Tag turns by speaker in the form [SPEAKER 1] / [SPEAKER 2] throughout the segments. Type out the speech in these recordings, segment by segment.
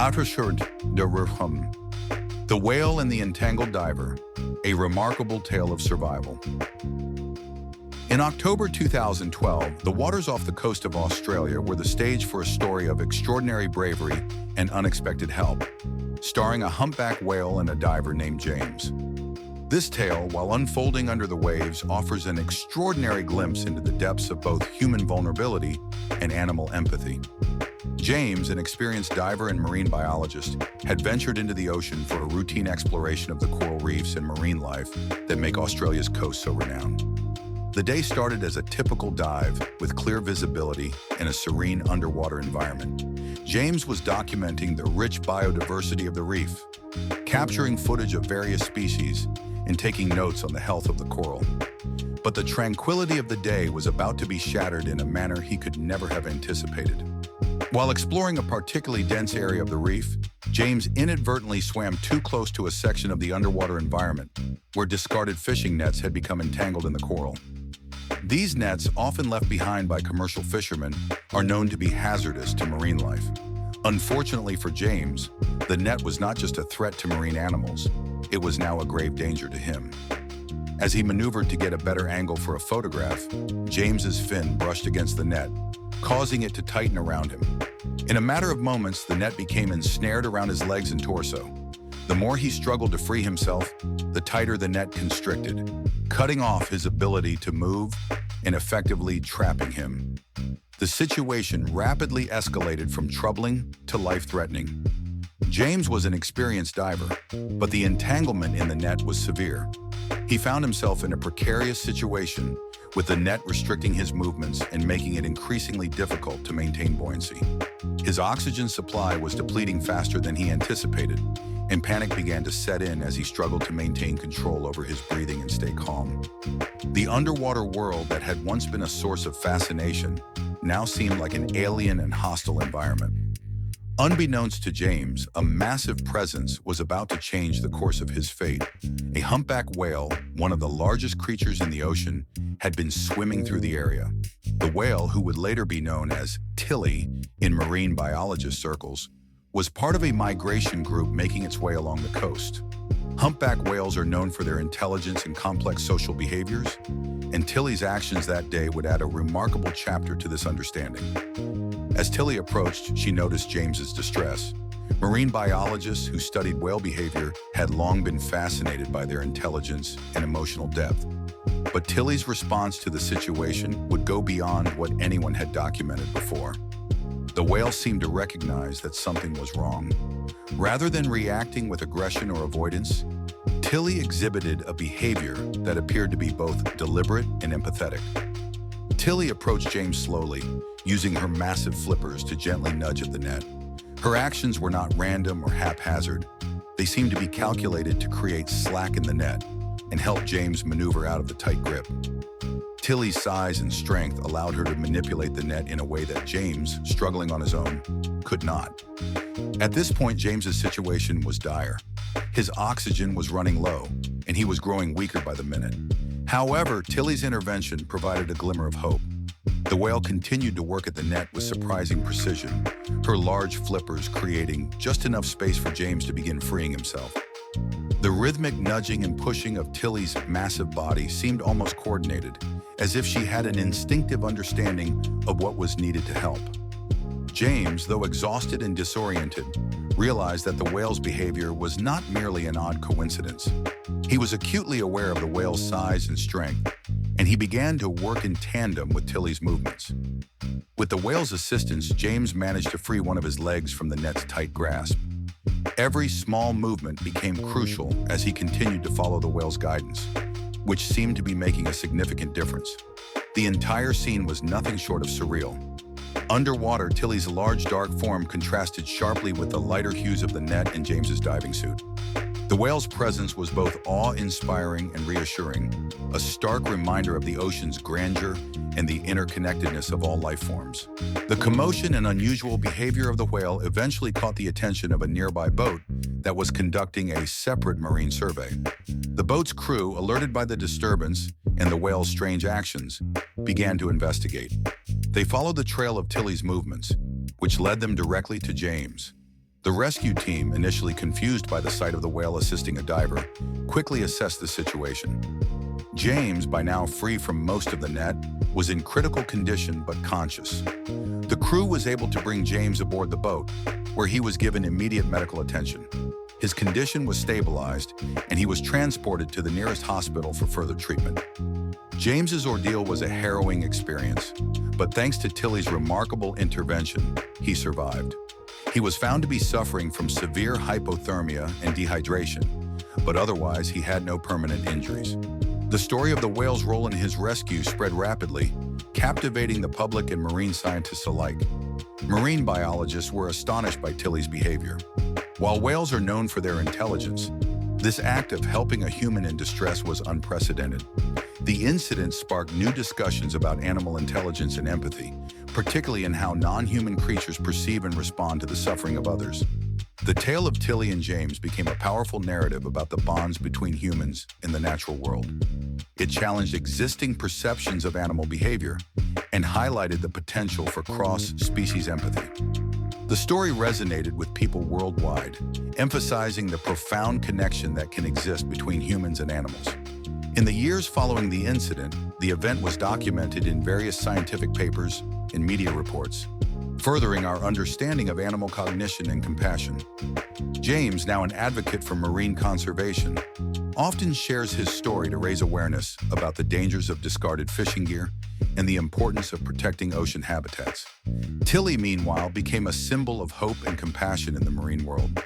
[SPEAKER 1] Autoshirt de Remarkably. The Whale and the Entangled Diver, a remarkable tale of survival. In October 2012, the waters off the coast of Australia were the stage for a story of extraordinary bravery and unexpected help, starring a humpback whale and a diver named James. This tale, while unfolding under the waves, offers an extraordinary glimpse into the depths of both human vulnerability and animal empathy. James, an experienced diver and marine biologist, had ventured into the ocean for a routine exploration of the coral reefs and marine life that make Australia's coast so renowned. The day started as a typical dive with clear visibility and a serene underwater environment. James was documenting the rich biodiversity of the reef, capturing footage of various species and taking notes on the health of the coral. But the tranquility of the day was about to be shattered in a manner he could never have anticipated. While exploring a particularly dense area of the reef, James inadvertently swam too close to a section of the underwater environment where discarded fishing nets had become entangled in the coral. These nets, often left behind by commercial fishermen, are known to be hazardous to marine life. Unfortunately for James, the net was not just a threat to marine animals, it was now a grave danger to him. As he maneuvered to get a better angle for a photograph, James's fin brushed against the net, causing it to tighten around him. In a matter of moments, the net became ensnared around his legs and torso. The more he struggled to free himself, the tighter the net constricted, cutting off his ability to move and effectively trapping him. The situation rapidly escalated from troubling to life-threatening. James was an experienced diver, but the entanglement in the net was severe. He found himself in a precarious situation, with the net restricting his movements and making it increasingly difficult to maintain buoyancy. His oxygen supply was depleting faster than he anticipated, and panic began to set in as he struggled to maintain control over his breathing and stay calm. The underwater world that had once been a source of fascination now seemed like an alien and hostile environment. Unbeknownst to James, a massive presence was about to change the course of his fate. A humpback whale, one of the largest creatures in the ocean, had been swimming through the area. The whale, who would later be known as Tilly in marine biologist circles, was part of a migration group making its way along the coast. Humpback whales are known for their intelligence and complex social behaviors, and Tilly's actions that day would add a remarkable chapter to this understanding. As Tilly approached, she noticed James's distress. Marine biologists who studied whale behavior had long been fascinated by their intelligence and emotional depth. But Tilly's response to the situation would go beyond what anyone had documented before. The whale seemed to recognize that something was wrong. Rather than reacting with aggression or avoidance, Tilly exhibited a behavior that appeared to be both deliberate and empathetic. Tilly approached James slowly, using her massive flippers to gently nudge at the net. Her actions were not random or haphazard. They seemed to be calculated to create slack in the net and help James maneuver out of the tight grip. Tilly's size and strength allowed her to manipulate the net in a way that James, struggling on his own, could not. At this point, James's situation was dire. His oxygen was running low, and he was growing weaker by the minute. However, Tilly's intervention provided a glimmer of hope. The whale continued to work at the net with surprising precision, her large flippers creating just enough space for James to begin freeing himself. The rhythmic nudging and pushing of Tilly's massive body seemed almost coordinated, as if she had an instinctive understanding of what was needed to help. James, though exhausted and disoriented, realized that the whale's behavior was not merely an odd coincidence. He was acutely aware of the whale's size and strength, and he began to work in tandem with Tilly's movements. With the whale's assistance, James managed to free one of his legs from the net's tight grasp. Every small movement became crucial as he continued to follow the whale's guidance, which seemed to be making a significant difference. The entire scene was nothing short of surreal. Underwater, Tilly's large dark form contrasted sharply with the lighter hues of the net and James's diving suit. The whale's presence was both awe-inspiring and reassuring, a stark reminder of the ocean's grandeur and the interconnectedness of all life forms. The commotion and unusual behavior of the whale eventually caught the attention of a nearby boat that was conducting a separate marine survey. The boat's crew, alerted by the disturbance and the whale's strange actions, began to investigate. They followed the trail of Tilly's movements, which led them directly to James. The rescue team, initially confused by the sight of the whale assisting a diver, quickly assessed the situation. James, by now free from most of the net, was in critical condition but conscious. The crew was able to bring James aboard the boat, where he was given immediate medical attention. His condition was stabilized, and he was transported to the nearest hospital for further treatment. James's ordeal was a harrowing experience, but thanks to Tilly's remarkable intervention, he survived. He was found to be suffering from severe hypothermia and dehydration, but otherwise he had no permanent injuries. The story of the whale's role in his rescue spread rapidly, captivating the public and marine scientists alike. Marine biologists were astonished by Tilly's behavior. While whales are known for their intelligence, this act of helping a human in distress was unprecedented. The incident sparked new discussions about animal intelligence and empathy, particularly in how non-human creatures perceive and respond to the suffering of others. The tale of Tilly and James became a powerful narrative about the bonds between humans and the natural world. It challenged existing perceptions of animal behavior and highlighted the potential for cross-species empathy. The story resonated with people worldwide, emphasizing the profound connection that can exist between humans and animals. In the years following the incident, the event was documented in various scientific papers and media reports, furthering our understanding of animal cognition and compassion. James, now an advocate for marine conservation, often shares his story to raise awareness about the dangers of discarded fishing gear and the importance of protecting ocean habitats. Tilly, meanwhile, became a symbol of hope and compassion in the marine world.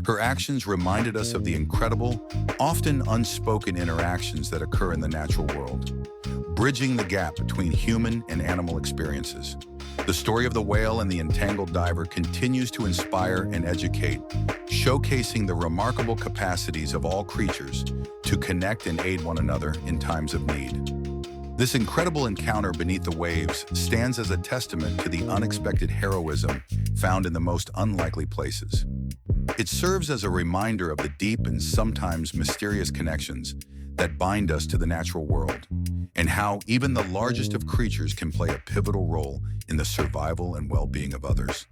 [SPEAKER 1] Her actions reminded us of the incredible, often unspoken interactions that occur in the natural world, bridging the gap between human and animal experiences. The story of the whale and the entangled diver continues to inspire and educate, showcasing the remarkable capacities of all creatures to connect and aid one another in times of need. This incredible encounter beneath the waves stands as a testament to the unexpected heroism found in the most unlikely places. It serves as a reminder of the deep and sometimes mysterious connections that bind us to the natural world, and how even the largest of creatures can play a pivotal role in the survival and well-being of others.